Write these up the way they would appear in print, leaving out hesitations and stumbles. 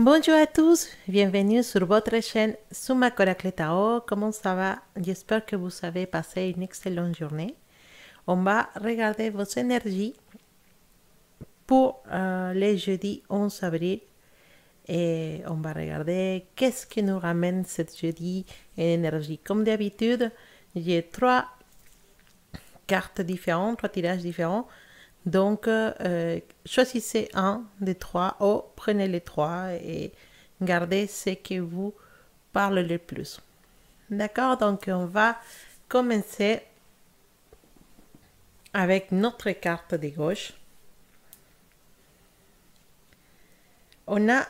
Bonjour à tous, bienvenue sur votre chaîne Suma Coracle Tao. Comment ça va? J'espère que vous avez passé une excellente journée. On va regarder vos énergies pour le jeudi 11 avril et on va regarder qu'est-ce que nous ramène cette jeudi en énergie. Comme d'habitude, j'ai trois cartes différentes, trois tirages différents. Donc, choisissez un des trois ou prenez les trois et gardez ce qui vous parle le plus. D'accord? Donc, on va commencer avec notre carte de gauche. On a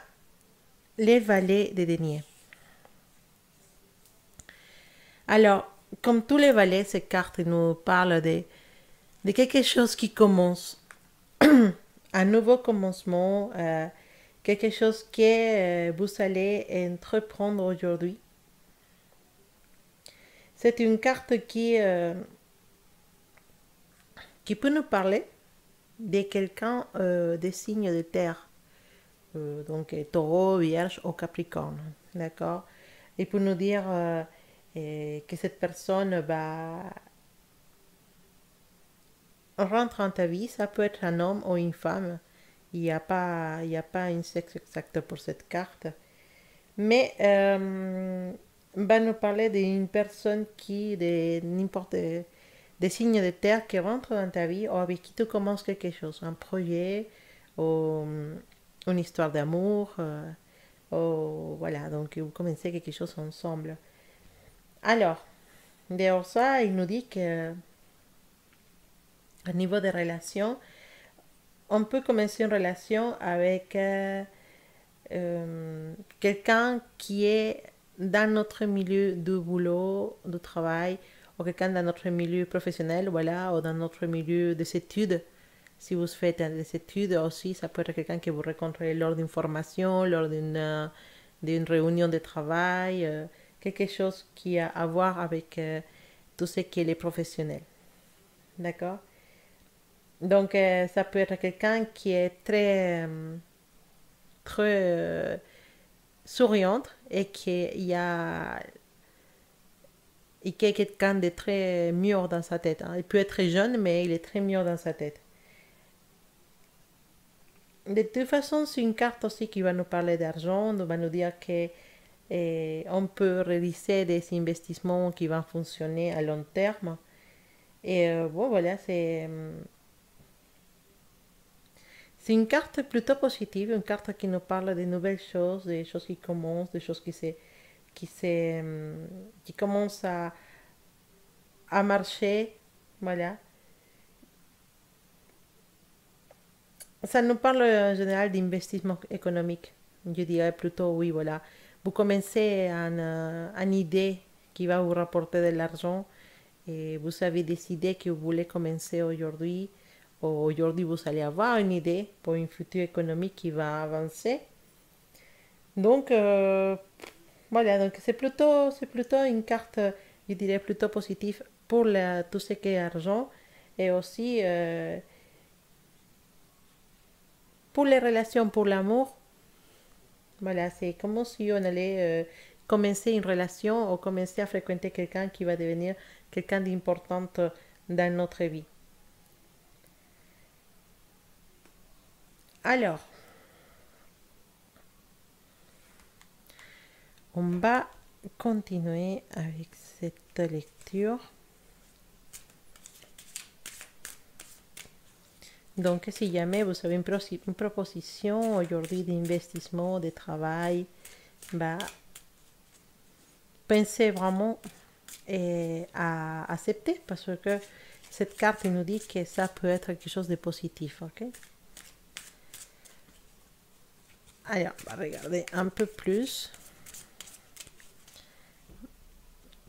les valets des deniers. Alors, comme tous les valets, cette carte nous parle de quelque chose qui commence, un nouveau commencement, quelque chose que vous allez entreprendre aujourd'hui. C'est une carte qui peut nous parler de quelqu'un des signes de terre, donc taureau, vierge ou capricorne, d'accord? Et pour nous dire que cette personne rentre en ta vie, ça peut être un homme ou une femme. Il y a pas un sexe exact pour cette carte. Mais va nous parler d'une personne qui, de n'importe des signes de terre qui rentrent dans ta vie ou avec qui tu commences quelque chose, un projet ou une histoire d'amour. Ou voilà, donc vous commencez quelque chose ensemble. Alors, dehors ça, il nous dit que à niveau des relations, on peut commencer une relation avec quelqu'un qui est dans notre milieu de boulot, de travail, ou quelqu'un dans notre milieu professionnel, voilà, ou dans notre milieu des études. Si vous faites des études aussi, ça peut être quelqu'un que vous rencontrez lors d'une formation, lors d'une réunion de travail, quelque chose qui a à voir avec tout ce qui est les professionnels. D'accord? Donc, ça peut être quelqu'un qui est très souriante et qui est quelqu'un de très mûr dans sa tête, hein. Il peut être jeune, mais il est très mûr dans sa tête. De toute façon, c'est une carte aussi qui va nous parler d'argent, va nous dire que on peut réaliser des investissements qui vont fonctionner à long terme. Et bon, voilà, c'est une carte plutôt positive, une carte qui nous parle de nouvelles choses, des choses qui commencent, des choses qui commencent à marcher. Voilà. Ça nous parle en général d'investissement économique. Je dirais plutôt oui, voilà. Vous commencez une idée qui va vous rapporter de l'argent et vous avez décidé que vous voulez commencer aujourd'hui. Aujourd'hui, vous allez avoir une idée pour une future économique qui va avancer. Donc, voilà, donc c'est plutôt une carte, je dirais, plutôt positive pour tout ce qui est argent et aussi pour les relations, pour l'amour. Voilà, c'est comme si on allait commencer une relation ou commencer à fréquenter quelqu'un qui va devenir quelqu'un d'important dans notre vie. Alors, on va continuer avec cette lecture. Donc, si jamais vous avez une proposition aujourd'hui d'investissement, de travail, bah, pensez vraiment à accepter parce que cette carte nous dit que ça peut être quelque chose de positif. Ok? Alors, on va regarder un peu plus.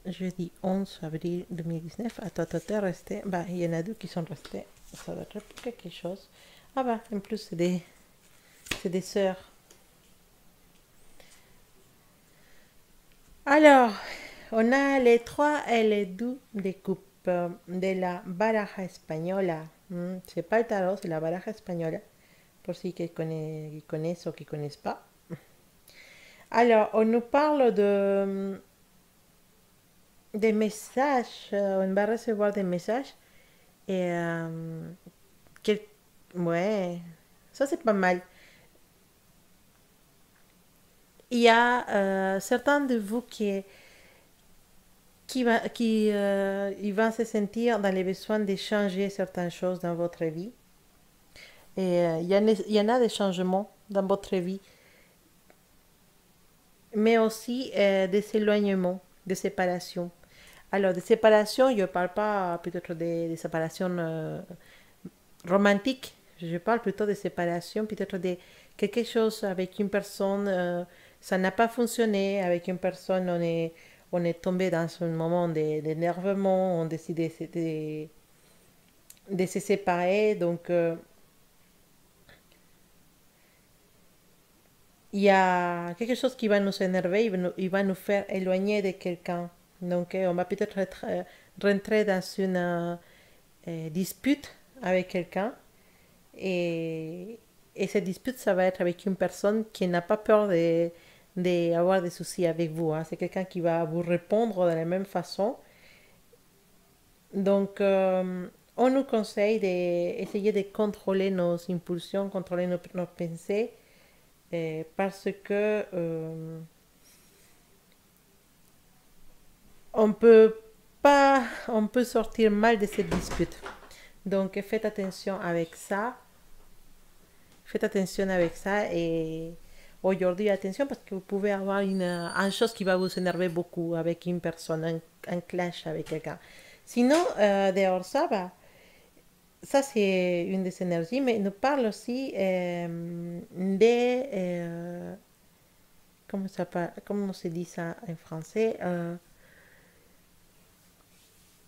Jeudi 11 avril 2019. Attends, resté. Bah, il y en a deux qui sont restés. Ça doit être quelque chose. Ah bah, en plus, c'est des sœurs. Alors, on a les 3 et les 2 de coupe de la baraja española. C'est pas le tarot, c'est la baraja española. Por si qui connaissent ou qui connaissent pas. Alors, on nous parle des messages. On va recevoir des messages. Et quel- ouais, ça c'est pas mal. Il y a certains de vous il va se sentir dans les besoins de changer certaines choses dans votre vie. Et il y en a des changements dans votre vie, mais aussi des éloignements, des séparations. Alors, des séparations, je ne parle pas peut-être des séparations romantiques, je parle plutôt de séparations, peut-être de quelque chose avec une personne, ça n'a pas fonctionné, avec une personne, on est tombé dans un moment d'énervement, on décide de se séparer, donc il y a quelque chose qui va nous énerver, il va nous faire éloigner de quelqu'un. Donc, on va peut-être rentrer dans une dispute avec quelqu'un. Et, et cette dispute, ça va être avec une personne qui n'a pas peur d'avoir des soucis avec vous, hein. C'est quelqu'un qui va vous répondre de la même façon. Donc, on nous conseille d'essayer de contrôler nos impulsions, contrôler nos pensées, parce que on peut pas, on peut sortir mal de cette dispute. Donc faites attention avec ça. Faites attention avec ça et aujourd'hui attention parce que vous pouvez avoir une chose qui va vous énerver beaucoup avec une personne, un clash avec quelqu'un. Sinon, dehors ça va. Ça c'est une des énergies, mais il nous parle aussi des comment on se dit ça en français,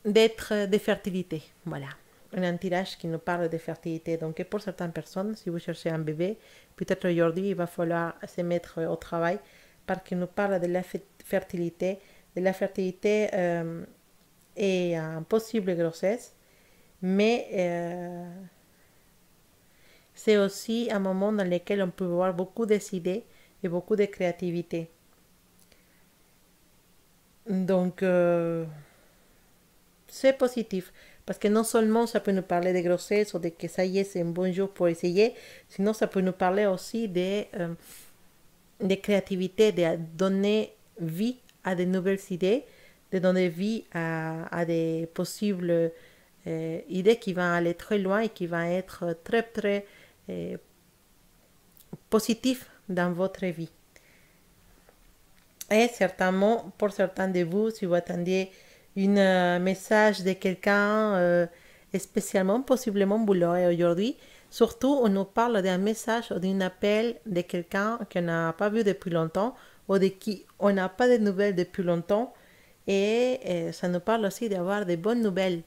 d'être de fertilité. Voilà. Un tirage qui nous parle de fertilité. Donc, pour certaines personnes, si vous cherchez un bébé, peut-être aujourd'hui, il va falloir se mettre au travail parce qu'il nous parle de la fertilité, et une possible grossesse. Mais c'est aussi un moment dans lequel on peut avoir beaucoup d'idées et beaucoup de créativité. Donc, c'est positif. Parce que non seulement ça peut nous parler de grossesse ou de que ça y est, c'est un bon jour pour essayer, sinon ça peut nous parler aussi de créativité, de donner vie à de nouvelles idées, de donner vie à des possibles idées qui vont aller très loin et qui vont être très très euh, positifs dans votre vie. Et certainement, pour certains de vous, si vous attendiez un message de quelqu'un, spécialement, possiblement vous l'aurez aujourd'hui. Surtout, on nous parle d'un message ou d'un appel de quelqu'un qu'on n'a pas vu depuis longtemps ou de qui on n'a pas de nouvelles depuis longtemps. Et ça nous parle aussi d'avoir de bonnes nouvelles.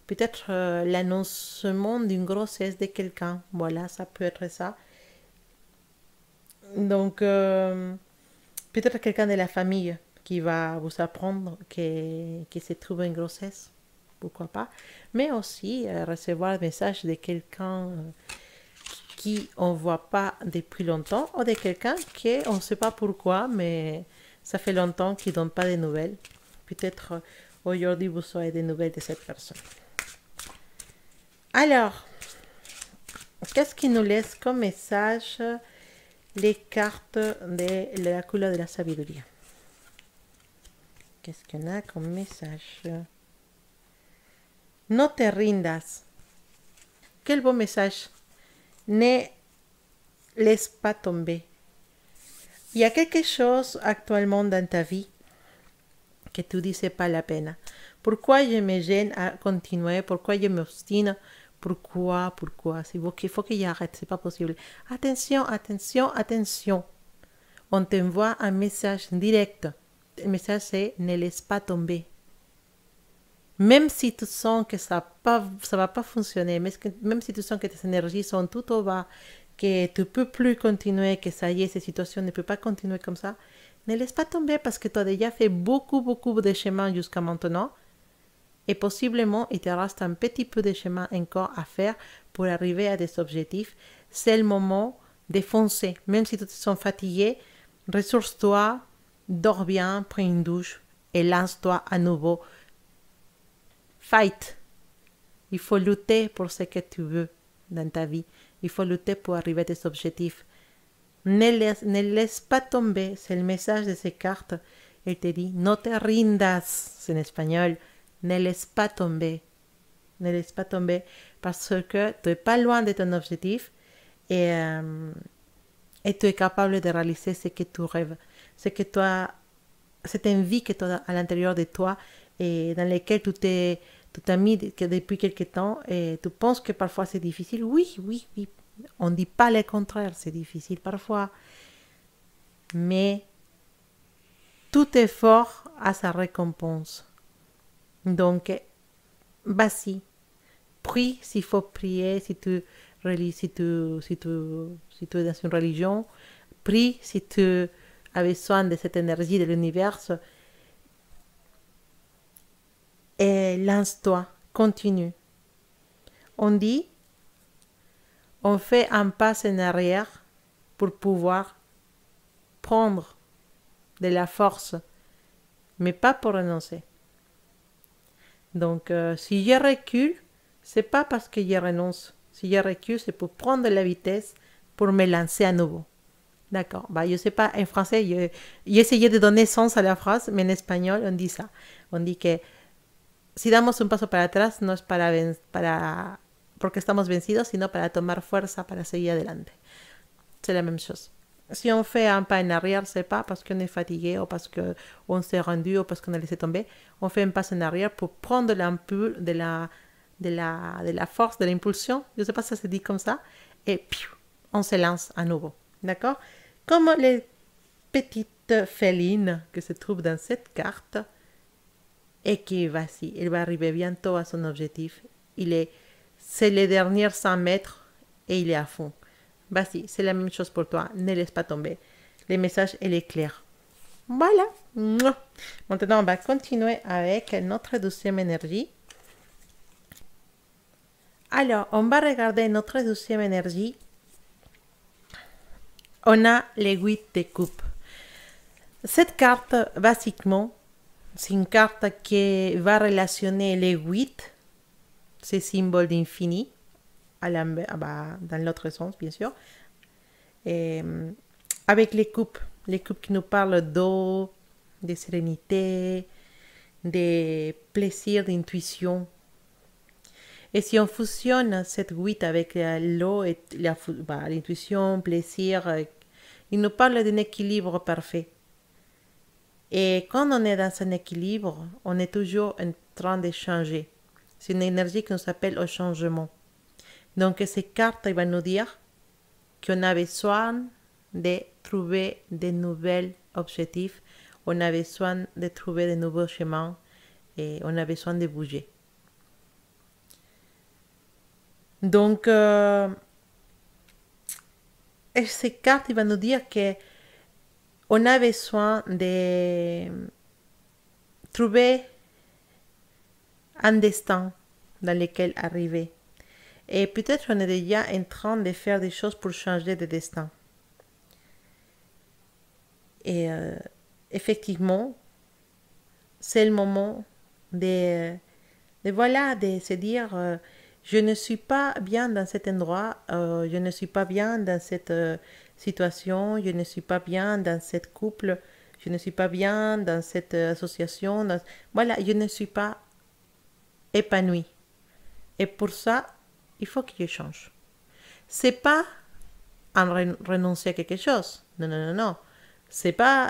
Peut-être l'annoncement d'une grossesse de quelqu'un. Voilà, ça peut être ça. Donc, peut-être quelqu'un de la famille qui va vous apprendre que se trouve une grossesse, pourquoi pas. Mais aussi recevoir un message de quelqu'un qui on ne voit pas depuis longtemps ou de quelqu'un qui on ne sait pas pourquoi, mais ça fait longtemps qu'il ne donne pas de nouvelles. Peut-être aujourd'hui vous aurez des nouvelles de cette personne. Alors, qu'est-ce qui nous laisse comme message les cartes de la couleur de la sabiduría? Qu'est-ce qu'on a comme message? No te rindas. Quel beau message. Ne laisse pas tomber. Il y a quelque chose actuellement dans ta vie que tu dis c'est pas la peine. Pourquoi je me gêne à continuer? Pourquoi je m'obstine? Pourquoi? Il faut que j'arrête, c'est pas possible. Attention, attention, attention. On t'envoie un message direct. Le message c'est ne laisse pas tomber. Même si tu sens que ça va pas fonctionner, même si tu sens que tes énergies sont tout au bas, que tu peux plus continuer, que ça y est, cette situation ne peut pas continuer comme ça, ne laisse pas tomber parce que tu as déjà fait beaucoup, beaucoup de chemin jusqu'à maintenant et possiblement il te reste un petit peu de chemin encore à faire pour arriver à des objectifs. C'est le moment de foncer, même si tu te sens fatigué, ressource-toi, dors bien, prends une douche et lance-toi à nouveau. Fight. Il faut lutter pour ce que tu veux dans ta vie. Il faut lutter pour arriver à tes objectifs. Ne laisse pas tomber. C'est le message de ces cartes. Il te dit, no te rindas. C'est en espagnol. Ne laisse pas tomber. Ne laisse pas tomber parce que tu n'es pas loin de ton objectif et tu es capable de réaliser ce que tu rêves. Ce que toi, cette envie que tu as à l'intérieur de toi et dans laquelle tu t'as mis depuis quelque temps et tu penses que parfois c'est difficile. Oui, oui, oui. On ne dit pas le contraire, c'est difficile parfois. Mais tout effort a sa récompense. Donc, vas-y. Prie s'il faut prier, si tu es dans une religion. Prie si tu as besoin de cette énergie de l'univers. Et lance-toi, continue. On dit, on fait un pas en arrière pour pouvoir prendre de la force, mais pas pour renoncer. Donc, si je recule, c'est pas parce que je renonce. Si je recule, c'est pour prendre de la vitesse, pour me lancer à nouveau. D'accord. Bah, je sais pas, en français, j'ai essayé de donner sens à la phrase, mais en espagnol, on dit ça. On dit que si damos un paso para atrás, no es porque estamos vencidos, sino para tomar fuerza para seguir adelante. C'est la même chose. Si on fait un pas en arrière, c'est pas parce qu'on est fatigué ou parce qu'on s'est rendu ou parce qu'on a laissé tomber. On fait un pas en arrière pour prendre de la force, de l'impulsion. Je ne sais pas si ça se dit comme ça. Et puis, on se lance à nouveau. D'accord? Comme les petites félines que se trouvent dans cette carte et qui vas-y, elle va arriver bientôt à son objectif. C'est les derniers 100 mètres et il est à fond. Vas-y, c'est la même chose pour toi. Ne laisse pas tomber. Le message, il est clair. Voilà. Maintenant, on va continuer avec notre deuxième énergie. Alors, on va regarder notre deuxième énergie. On a les 8 de coupe. Cette carte, basiquement, c'est une carte qui va relationner les 8, ces symboles d'infini, dans l'autre sens, bien sûr, et avec les coupes qui nous parlent d'eau, de sérénité, de plaisir, d'intuition. Et si on fusionne cette 8 avec l'eau et l'intuition, plaisir, il nous parle d'un équilibre parfait. Et quand on est dans un équilibre, on est toujours en train de changer. C'est une énergie qui nous appelle au changement. Donc, ces cartes vont nous dire qu'on a besoin de trouver de nouveaux objectifs, on a besoin de trouver de nouveaux chemins et on a besoin de bouger. Donc, ces cartes vont nous dire qu'on a besoin de trouver un destin dans lequel arriver. Et peut-être on est déjà en train de faire des choses pour changer de destin. Et effectivement, c'est le moment de se dire je ne suis pas bien dans cet endroit, je ne suis pas bien dans cette situation, je ne suis pas bien dans cette couple, je ne suis pas bien dans cette association. Voilà, je ne suis pas épanouie. Et pour ça, il faut que je change. C'est pas en renoncer à quelque chose. Non, non, non, non. C'est pas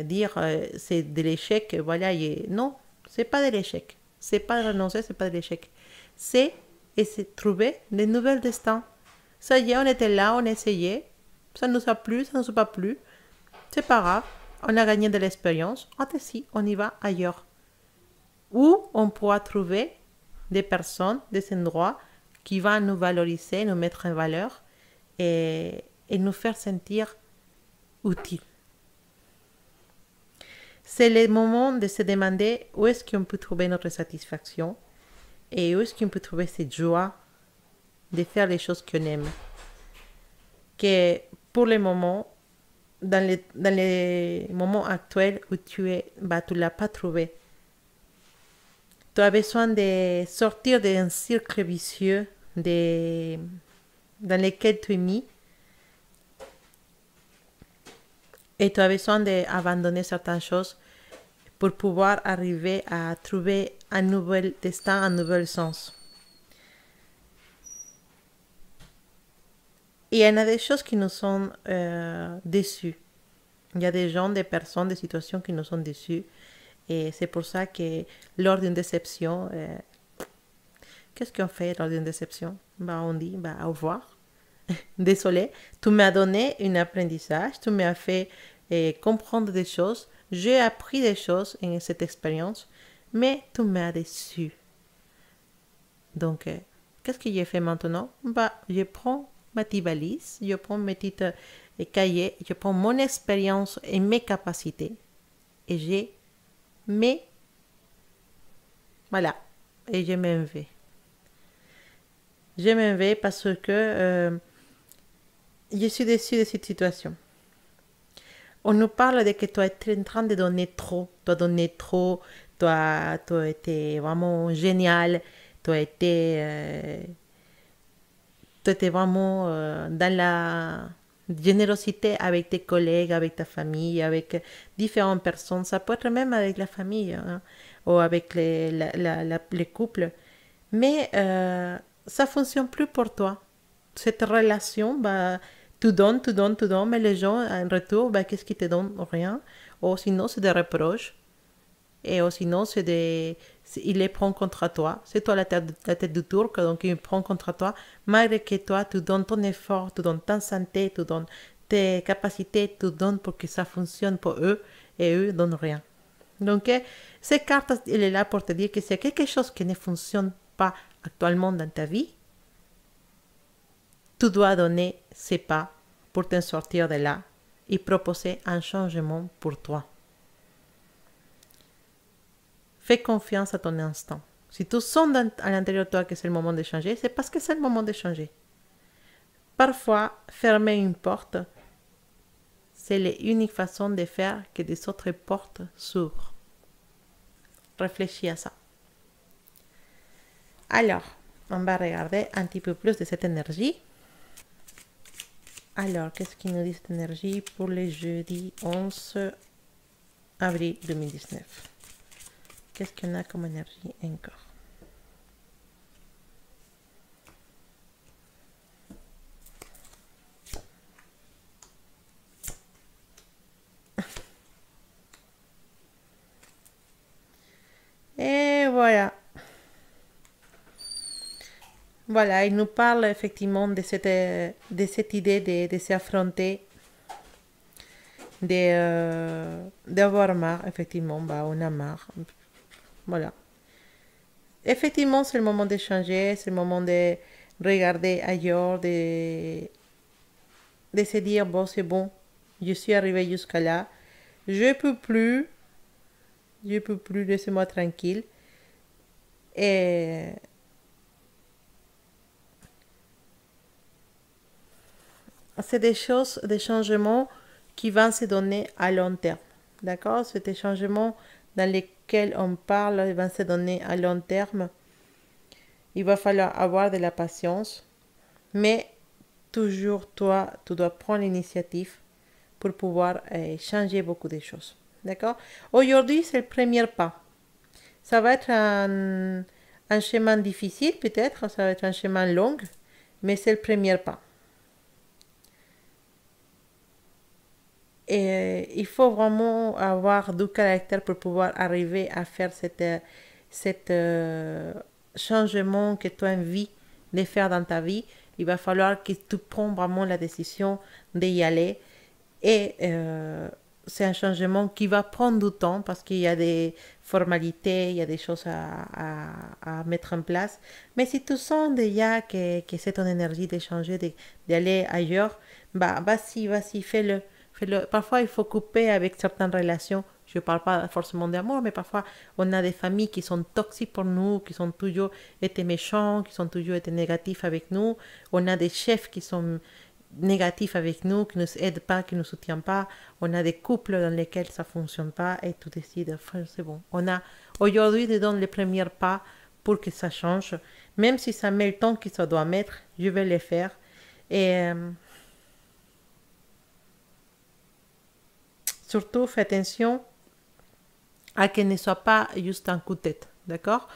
dire c'est de l'échec, voilà. Non, c'est pas de l'échec. C'est pas de renoncer, c'est pas de l'échec. C'est trouver de nouveaux destins. Ça y est, on était là, on essayait. Ça nous a plu, ça ne nous a pas plu. C'est pas grave. On a gagné de l'expérience. Si, on y va ailleurs. Où on pourra trouver des personnes, des endroits qui vont nous valoriser, nous mettre en valeur et nous faire sentir utiles. C'est le moment de se demander où est-ce qu'on peut trouver notre satisfaction et où est-ce qu'on peut trouver cette joie de faire les choses qu'on aime. Que pour le moment, dans les moments actuels où tu es, bah, tu ne l'as pas trouvé. Tu as besoin de sortir d'un cercle vicieux dans lequel tu es mis et tu as besoin d'abandonner certaines choses pour pouvoir arriver à trouver un nouvel destin, un nouvel sens. Et il y en a des choses qui nous sont déçues. Il y a des gens, des personnes, des situations qui nous sont déçues. Et c'est pour ça que lors d'une déception, qu'est-ce qu'on fait lors d'une déception? Bah, on dit bah, au revoir. Désolé, tu m'as donné un apprentissage, tu m'as fait comprendre des choses, j'ai appris des choses en cette expérience, mais tu m'as déçu. Donc, qu'est-ce que j'ai fait maintenant? Bah, je prends ma petite valise, je prends mes petites cahiers, je prends mon expérience et mes capacités et j'ai mes... Voilà, et je m'en vais. Je m'en vais parce que je suis déçue de cette situation. On nous parle de que tu es en train de donner trop. Tu as donné trop. Tu as été vraiment génial. Tu as été, tu étais vraiment dans la générosité avec tes collègues, avec ta famille, avec différentes personnes. Ça peut être même avec la famille hein, ou avec les couples. Mais ça ne fonctionne plus pour toi. Cette relation, bah, tu donnes, tu donnes, tu donnes, mais les gens, en retour, bah, qu'est-ce qu'ils te donnent? Rien. Ou sinon, c'est des reproches. Et ou sinon, il les prend contre toi. C'est toi la tête du tour, donc il prend contre toi. Malgré que toi, tu donnes ton effort, tu donnes ta santé, tu donnes tes capacités, tu donnes pour que ça fonctionne pour eux, et eux ne donnent rien. Donc, cette carte, elle est là pour te dire que s'il y a quelque chose qui ne fonctionne pas actuellement dans ta vie, tu dois donner ces pas pour t'en sortir de là et proposer un changement pour toi. Fais confiance à ton instinct. Si tu sens à l'intérieur de toi que c'est le moment de changer, c'est parce que c'est le moment de changer. Parfois, fermer une porte, c'est l'unique façon de faire que des autres portes s'ouvrent. Réfléchis à ça. Alors, on va regarder un petit peu plus de cette énergie. Alors, qu'est-ce qu'il nous dit cette énergie pour le jeudi 11 avril 2019? Qu'est-ce qu'on a comme énergie encore? Et voilà. Voilà, il nous parle effectivement de cette idée de s'affronter, d'avoir marre, effectivement, bah, on a marre. Voilà. Effectivement, c'est le moment de changer, c'est le moment de regarder ailleurs, de se dire, bon, c'est bon, je suis arrivé jusqu'à là, je peux plus, laissez-moi tranquille. Et c'est des choses, des changements qui vont se donner à long terme. D'accord? C'est des changements dans lesquels on parle, ils vont se donner à long terme. Il va falloir avoir de la patience. Mais toujours, toi, tu dois prendre l'initiative pour pouvoir changer beaucoup de choses. D'accord? Aujourd'hui, c'est le premier pas. Ça va être un chemin difficile, peut-être. Ça va être un chemin long. Mais c'est le premier pas. Et il faut vraiment avoir du caractère pour pouvoir arriver à faire cet changement que tu as envie de faire dans ta vie. Il va falloir que tu prennes vraiment la décision d'y aller. Et c'est un changement qui va prendre du temps parce qu'il y a des formalités, il y a des choses à mettre en place. Mais si tu sens déjà que c'est ton énergie de changer, d'aller ailleurs, bah, vas-y, fais-le. Parfois, il faut couper avec certaines relations. Je ne parle pas forcément d'amour, mais parfois, on a des familles qui sont toxiques pour nous, qui sont toujours été méchants, qui sont toujours été négatifs avec nous. On a des chefs qui sont négatifs avec nous, qui ne nous aident pas, qui ne nous soutiennent pas. On a des couples dans lesquels ça ne fonctionne pas et tu décides, c'est bon. On a aujourd'hui de donner les premiers pas pour que ça change. Même si ça met le temps que ça doit mettre, je vais le faire. Et surtout, fais attention à qu'il ne soit pas juste un coup de tête. D'accord?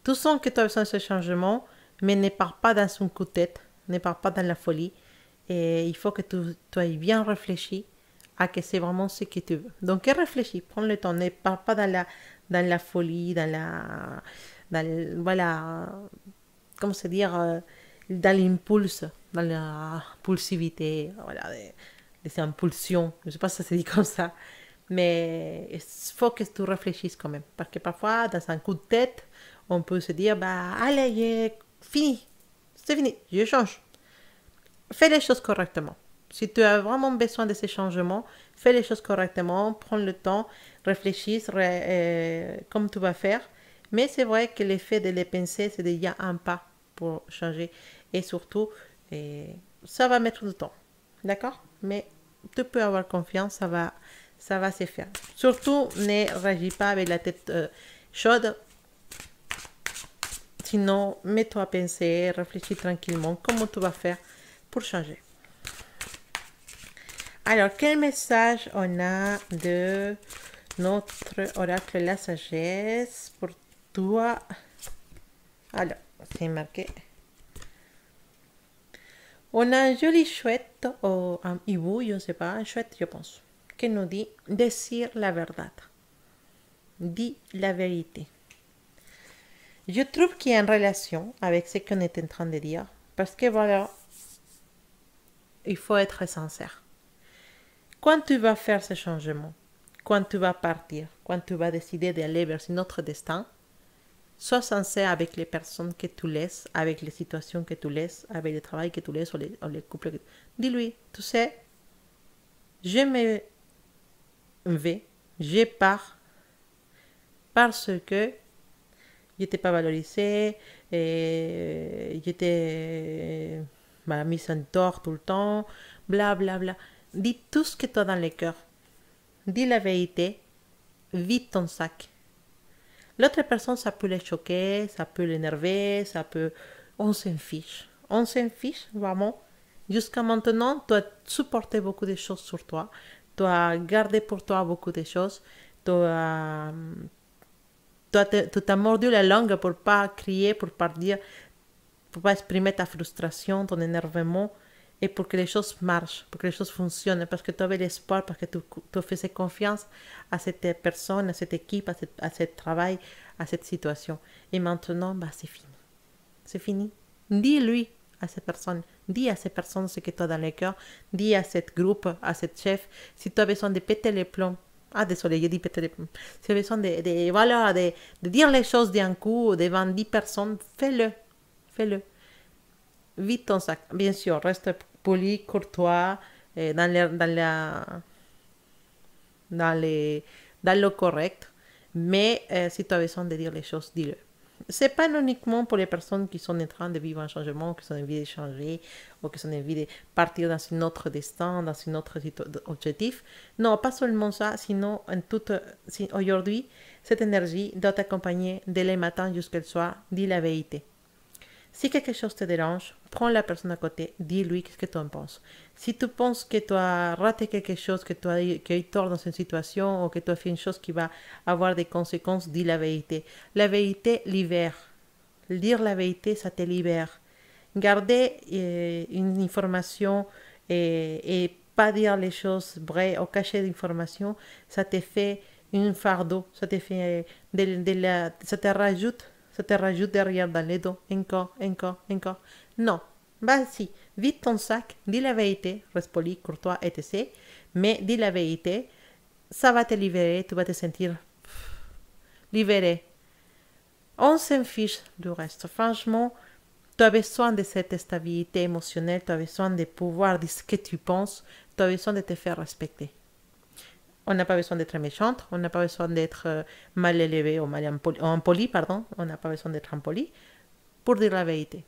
Tu sens que tu as besoin de ce changement, mais ne pars pas dans un coup de tête, ne pars pas dans la folie. Et il faut que tu aies bien réfléchi à que c'est vraiment ce que tu veux. Donc, réfléchis, prends le temps, ne pars pas dans la folie, voilà, comment se dire, dans l'impulse, dans la impulsivité, voilà, des impulsions. Je ne sais pas si ça se dit comme ça. Mais il faut que tu réfléchisses quand même. Parce que parfois, dans un coup de tête, on peut se dire, bah, allez, fini. C'est fini, je change. Fais les choses correctement. Si tu as vraiment besoin de ces changements, fais les choses correctement, prends le temps, réfléchis comme tu vas faire. Mais c'est vrai que l'effet de les penser, c'est déjà un pas pour changer. Et surtout, ça va mettre du temps. D'accord? Mais tu peux avoir confiance, ça va se faire. Surtout, ne réagis pas avec la tête chaude. Sinon, mets-toi à penser, réfléchis tranquillement comment tu vas faire pour changer. Alors, quel message on a de notre oracle la sagesse pour toi? Alors, c'est marqué. On a un joli chouette, ou un hibou, je ne sais pas, un chouette, je pense, qui nous dit « Decir la verdad ». Dis la vérité. Je trouve qu'il y a une relation avec ce qu'on est en train de dire, parce que voilà, il faut être sincère. Quand tu vas faire ce changement, quand tu vas partir, quand tu vas décider d'aller vers notre destin, sois sincère avec les personnes que tu laisses, avec les situations que tu laisses, avec le travail que tu laisses ou les couples que tu... Dis-lui, tu sais, je me vais, je pars parce que je n'étais pas valorisée, et j'étais mise en tort tout le temps, bla bla bla. Dis tout ce que tu as dans le cœur. Dis la vérité, vide ton sac. L'autre personne, ça peut les choquer, ça peut l'énerver, ça peut... On s'en fiche. On s'en fiche, vraiment. Jusqu'à maintenant, tu as supporté beaucoup de choses sur toi. Tu as gardé pour toi beaucoup de choses. Tu t'as mordu la langue pour pas crier, pour pas dire, pour pas exprimer ta frustration, ton énervement, et pour que les choses marchent, pour que les choses fonctionnent, parce que tu avais l'espoir, parce que tu faisais confiance à cette personne, à cette équipe, à ce travail, à cette situation. Et maintenant, bah, c'est fini. C'est fini. Dis-lui à ces personnes, dis à ces personnes ce que tu as dans le cœur, dis à cette groupe, à cette chef, si tu as besoin de péter les plombs. Ah, désolé, je dis péter les plombs. Si tu as besoin de dire les choses d'un coup devant 10 personnes, fais-le. Fais-le. Vide ton sac. Bien sûr, reste poli, courtois, dans le correct. Mais si tu as besoin de dire les choses, dis-le. C'est pas uniquement pour les personnes qui sont en train de vivre un changement, qui ont envie de changer, ou qui ont envie de partir dans un autre destin, dans un autre objectif. Non, pas seulement ça, sinon aujourd'hui, cette énergie doit t'accompagner dès le matin jusqu'au soir. Dis la vérité. Si quelque chose te dérange, prends la personne à côté, dis-lui qu'est-ce que tu en penses. Si tu penses que tu as raté quelque chose, que tu as eu tort dans une situation ou que tu as fait une chose qui va avoir des conséquences, dis la vérité. La vérité libère. Dire la vérité, ça te libère. Garder une information et pas dire les choses vraies ou cacher l'information, ça te fait un fardeau, ça te fait ça te rajoute derrière dans les dos, encore. Non, vas-y, vide ton sac, dis la vérité, reste poli, courtois, etc. Mais dis la vérité, ça va te libérer, tu vas te sentir libéré. On s'en fiche du reste. Franchement, tu as besoin de cette stabilité émotionnelle, tu as besoin de pouvoir dire ce que tu penses, tu as besoin de te faire respecter. On n'a pas besoin d'être méchante, on n'a pas besoin d'être mal élevé ou mal impoli, pardon. On n'a pas besoin d'être impoli pour dire la vérité.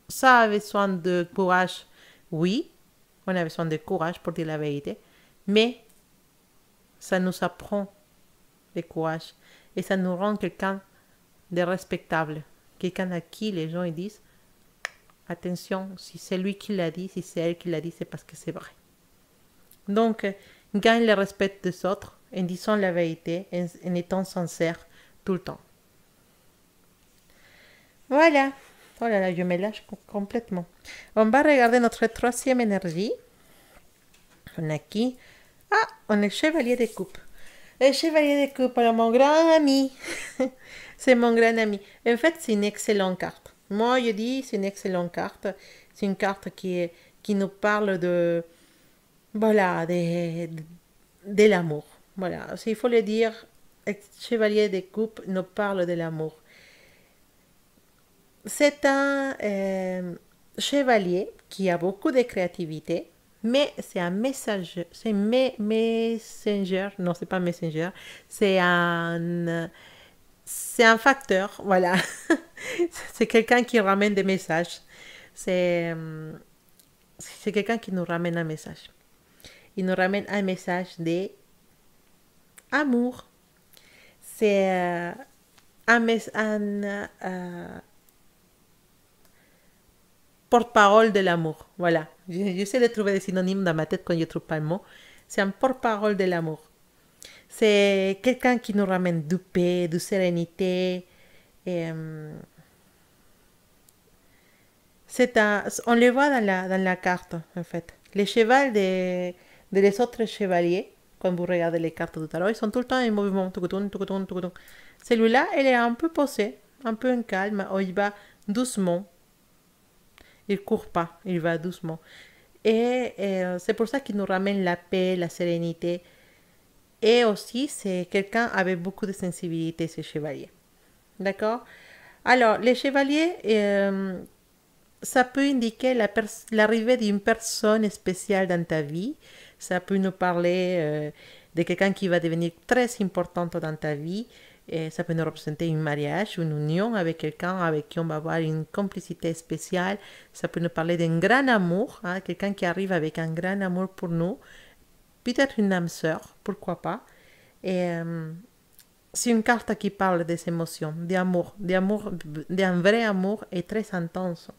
ça a besoin de courage. Oui, on a besoin de courage pour dire la vérité, mais ça nous apprend le courage et ça nous rend quelqu'un de respectable, quelqu'un à qui les gens ils disent attention, si c'est lui qui l'a dit, si c'est elle qui l'a dit, c'est parce que c'est vrai. Donc, gagne le respect des autres en disant la vérité, en étant sincère tout le temps. Voilà. Oh là là, je me lâche complètement. On va regarder notre troisième énergie. On a qui? Ah, on est chevalier de coupe. Le chevalier de coupe, alors mon grand ami. C'est mon grand ami. En fait, c'est une excellente carte. Moi, je dis c'est une excellente carte. C'est une carte qui nous parle de, voilà, de l'amour. Voilà, il faut le dire, le chevalier de coupe nous parle de l'amour. C'est un chevalier qui a beaucoup de créativité, mais c'est un messager. C'est messenger. Non, c'est pas messenger. C'est un facteur. Voilà. C'est quelqu'un qui ramène des messages. C'est quelqu'un qui nous ramène un message. Il nous ramène un message d'amour. C'est porte-parole de l'amour. Voilà. J'essaie de trouver des synonymes dans ma tête quand je ne trouve pas le mot. C'est un porte-parole de l'amour. C'est quelqu'un qui nous ramène du paix, de sérénité. Et, on le voit dans la carte, en fait. Les chevals de les autres chevaliers, quand vous regardez les cartes du tarot, ils sont tout le temps en mouvement. Celui-là, il est un peu posé, un peu en calme. Il va doucement. Il ne court pas, il va doucement. Et c'est pour ça qu'il nous ramène la paix, la sérénité. Et aussi, c'est quelqu'un avec beaucoup de sensibilité, ce chevalier. D'accord? Alors, les chevaliers, ça peut indiquer l'arrivée d'une personne spéciale dans ta vie. Ça peut nous parler de quelqu'un qui va devenir très importante dans ta vie. Et ça peut nous représenter un mariage, une union avec quelqu'un avec qui on va avoir une complicité spéciale. Ça peut nous parler d'un grand amour, hein, quelqu'un qui arrive avec un grand amour pour nous. Peut-être une âme sœur, pourquoi pas. Et c'est une carte qui parle des émotions, d'amour, d'un vrai amour et très intense.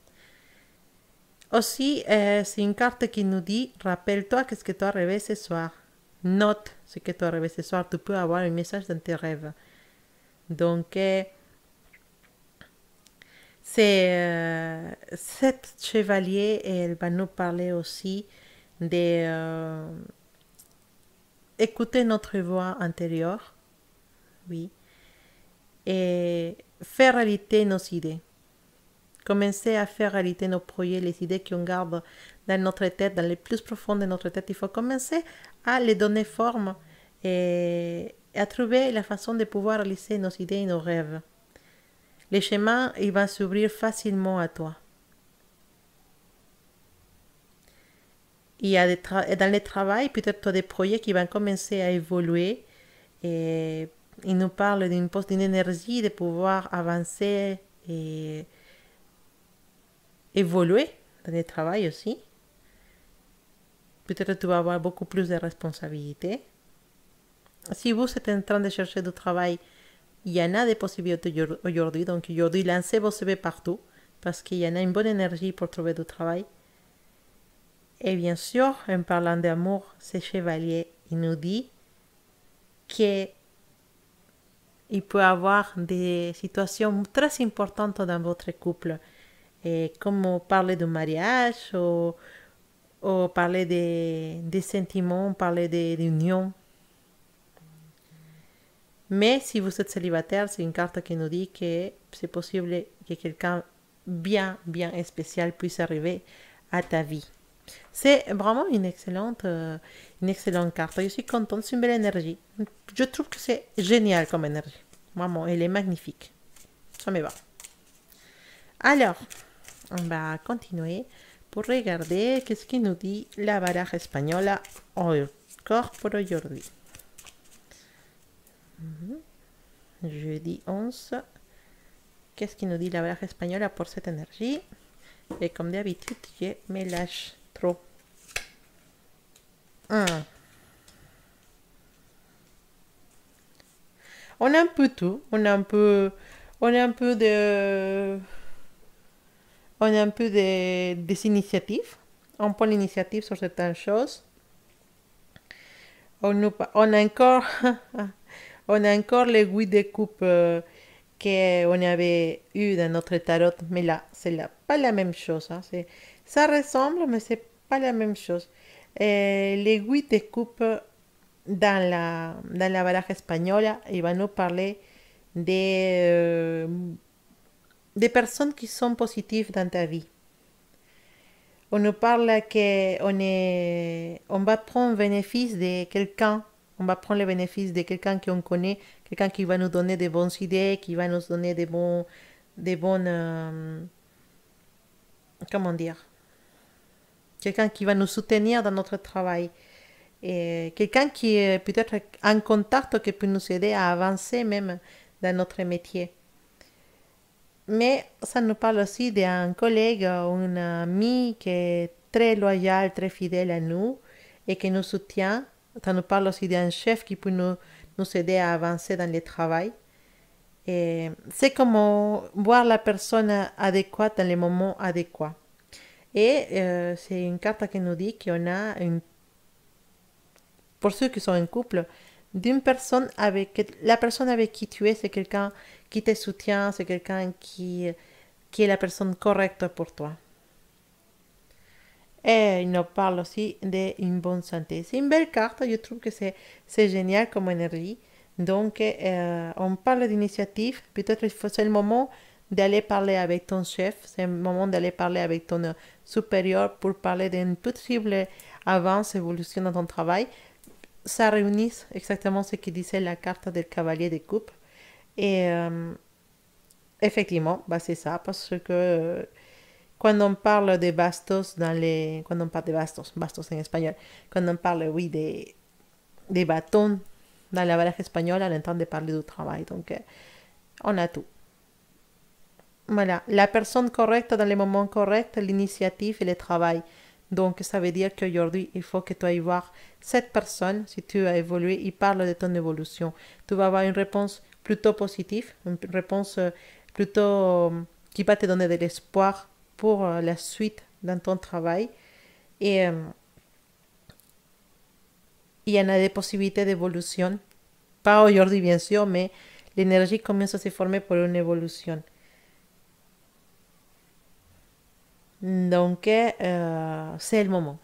Aussi, c'est une carte qui nous dit, rappelle-toi qu'est-ce que tu as rêvé ce soir. Note ce que tu as rêvé ce soir. Tu peux avoir un message dans tes rêves. Donc, cette chevalier, elle va nous parler aussi de écouter notre voix intérieure, oui, et faire réalité nos idées. Commencer à faire réalité nos projets, les idées qu'on garde dans notre tête, dans les plus profonds de notre tête. Il faut commencer à les donner forme et à trouver la façon de pouvoir réaliser nos idées et nos rêves. Les chemins, ils vont s'ouvrir facilement à toi. Il y a dans le travail, peut-être tu as des projets qui vont commencer à évoluer et ils nous parlent d'une énergie de pouvoir avancer et évoluer dans le travail aussi. Peut-être tu vas avoir beaucoup plus de responsabilités. Si vous êtes en train de chercher du travail, il y en a des possibilités aujourd'hui. Donc aujourd'hui, lancez vos CV partout parce qu'il y en a une bonne énergie pour trouver du travail. Et bien sûr, en parlant d'amour, ce chevalier, il nous dit qu'il peut y avoir des situations très importantes dans votre couple. Et comme parler de mariage ou parler des sentiments, parler d'union. Mais si vous êtes célibataire, c'est une carte qui nous dit que c'est possible que quelqu'un bien spécial puisse arriver à ta vie. C'est vraiment une excellente carte. Je suis contente, c'est une belle énergie. Je trouve que c'est génial comme énergie. Vraiment, elle est magnifique. Ça me va. Alors, on va continuer pour regarder qu'est-ce qu'il nous dit la baraja española encore pour aujourd'hui. Jeudi 11. Qu'est-ce qu'il nous dit la baraja española pour cette énergie? Et comme d'habitude, je mélange trop. On a un peu tout. On a un peu des initiatives. On prend l'initiative sur certaines choses. On a encore, on a encore les goûts de coupe qu'on avait eu dans notre tarot, mais là, c'est pas la même chose. Hein. Ça ressemble, mais c'est pas la même chose. Les goûts de coupe dans la baraja española, il va nous parler des personnes qui sont positives dans ta vie. On nous parle qu'on va prendre bénéfice de quelqu'un, on va prendre le bénéfice de quelqu'un qu'on connaît, quelqu'un qui va nous donner des bonnes idées, qui va nous donner des bonnes, comment dire, quelqu'un qui va nous soutenir dans notre travail. Et quelqu'un qui est peut-être en contact qui peut nous aider à avancer même dans notre métier. Mais ça nous parle aussi d'un collègue, un ami qui est très loyal, très fidèle à nous et qui nous soutient. Ça nous parle aussi d'un chef qui peut nous aider à avancer dans le travail. Et c'est comme voir la personne adéquate dans les moments adéquats. Et c'est une carte qui nous dit qu'on a pour ceux qui sont en couple, d'une personne la personne avec qui tu es, c'est quelqu'un qui te soutient, c'est quelqu'un qui est la personne correcte pour toi. Et il nous parle aussi d'une bonne santé. C'est une belle carte, je trouve que c'est génial comme énergie. Donc, on parle d'initiative. Peut-être c'est le moment d'aller parler avec ton chef, c'est le moment d'aller parler avec ton supérieur pour parler d'une possible avance, évolution dans ton travail. Ça réunit exactement ce que disait la carte del cavalier de coupe. Et effectivement, c'est ça, parce que quand on parle de bastos quand on parle de bastos en espagnol, quand on parle, oui, des bâtons dans la baraja espagnole, on entend de parler du travail. Donc, on a tout. Voilà, la personne correcte dans les moments corrects, l'initiative et le travail. Donc, ça veut dire qu'aujourd'hui, il faut que tu ailles voir cette personne, si tu as évolué, il parle de ton évolution. Tu vas avoir une réponse plutôt positive, une réponse plutôt qui va te donner de l'espoir pour la suite dans ton travail. Et il y en a des possibilités d'évolution. Pas aujourd'hui, bien sûr, mais l'énergie commence à se former pour une évolution. Donc, c'est le moment.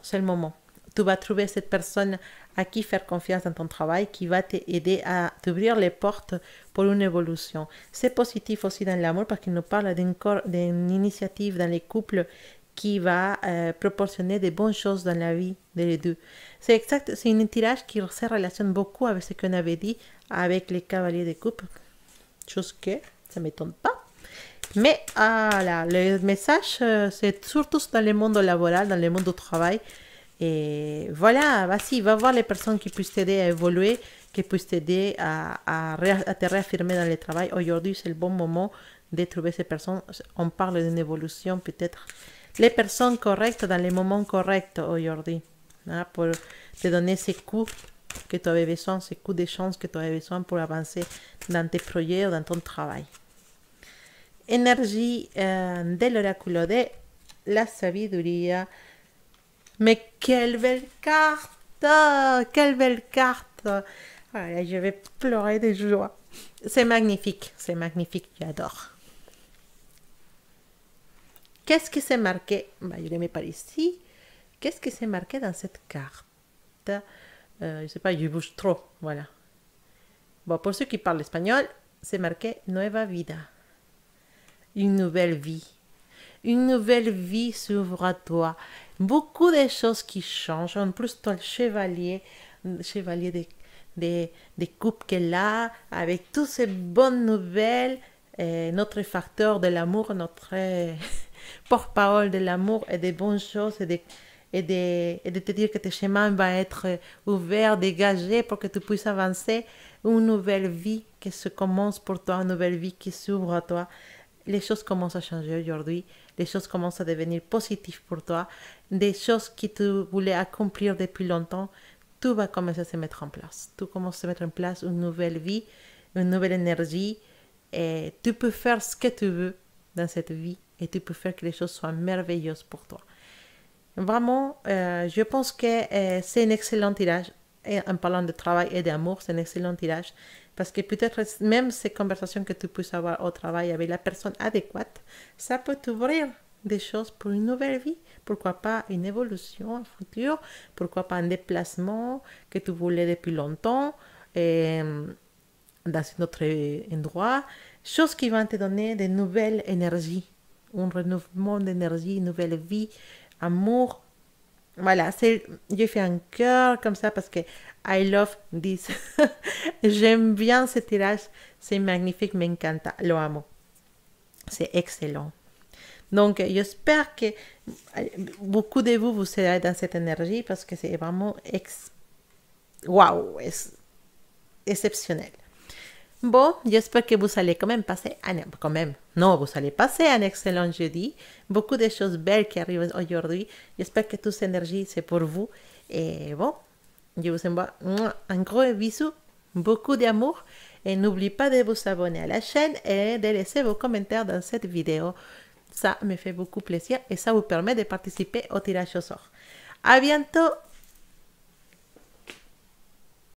Tu vas trouver cette personne à qui faire confiance dans ton travail, qui va t'aider à t'ouvrir les portes pour une évolution. C'est positif aussi dans l'amour parce qu'il nous parle d'une initiative dans les couples qui va proportionner de bonnes choses dans la vie des deux. C'est un tirage qui se relationne beaucoup avec ce qu'on avait dit avec les cavaliers de coupe, chose que ça ne m'étonne pas. Mais le message, c'est surtout dans le monde laboral, dans le monde du travail. Et voilà, vas-y, va voir les personnes qui puissent t'aider à évoluer, qui puissent t'aider à te réaffirmer dans le travail. Aujourd'hui, c'est le bon moment de trouver ces personnes. On parle d'une évolution, peut-être. Les personnes correctes dans les moments corrects aujourd'hui, hein, pour te donner ces coups que tu avais besoin, ces coups de chance que tu avais besoin pour avancer dans tes projets ou dans ton travail. Énergie de l'oraculo de la sabiduría. Mais quelle belle carte! Quelle belle carte! Voilà, je vais pleurer de joie. C'est magnifique, j'adore. Qu'est-ce qui s'est marqué? Je le mets par ici. Qu'est-ce qui s'est marqué dans cette carte? Je ne sais pas, je bouge trop, voilà. Bon, pour ceux qui parlent espagnol, c'est marqué Nueva Vida. Une nouvelle vie. Une nouvelle vie s'ouvre à toi. Beaucoup de choses qui changent. En plus, toi, le chevalier des coupes qu'elle a, avec toutes ces bonnes nouvelles, notre facteur de l'amour, notre porte-parole de l'amour et des bonnes choses et de te dire que tes chemins vont être ouverts, dégagés pour que tu puisses avancer. Une nouvelle vie qui se commence pour toi, une nouvelle vie qui s'ouvre à toi. Les choses commencent à changer aujourd'hui. les choses commencent à devenir positives pour toi, des choses que tu voulais accomplir depuis longtemps, tout va commencer à se mettre en place. Tout commence à se mettre en place, une nouvelle vie, une nouvelle énergie, et tu peux faire ce que tu veux dans cette vie, et tu peux faire que les choses soient merveilleuses pour toi. Vraiment, je pense que c'est un excellent tirage. Et en parlant de travail et d'amour, c'est un excellent tirage. Parce que peut-être même ces conversations que tu peux avoir au travail avec la personne adéquate, ça peut t'ouvrir des choses pour une nouvelle vie. Pourquoi pas une évolution future, pourquoi pas un déplacement que tu voulais depuis longtemps dans un autre endroit. Choses qui vont te donner de nouvelles énergies, un renouvellement d'énergie, une nouvelle vie, amour. Voilà, j'ai fait un cœur comme ça parce que I love this. J'aime bien ce tirage, c'est magnifique, me encanta, lo amo. C'est excellent. Donc, j'espère que beaucoup de vous serez dans cette énergie parce que c'est vraiment wow, exceptionnel. Bon, j'espère que vous allez quand même passer non, vous allez passer un excellent jeudi. Beaucoup de choses belles qui arrivent aujourd'hui. J'espère que toute cette énergie, c'est pour vous. Et bon, je vous envoie un gros bisou, beaucoup d'amour. Et n'oubliez pas de vous abonner à la chaîne et de laisser vos commentaires dans cette vidéo. Ça me fait beaucoup plaisir et ça vous permet de participer au tirage au sort. À bientôt!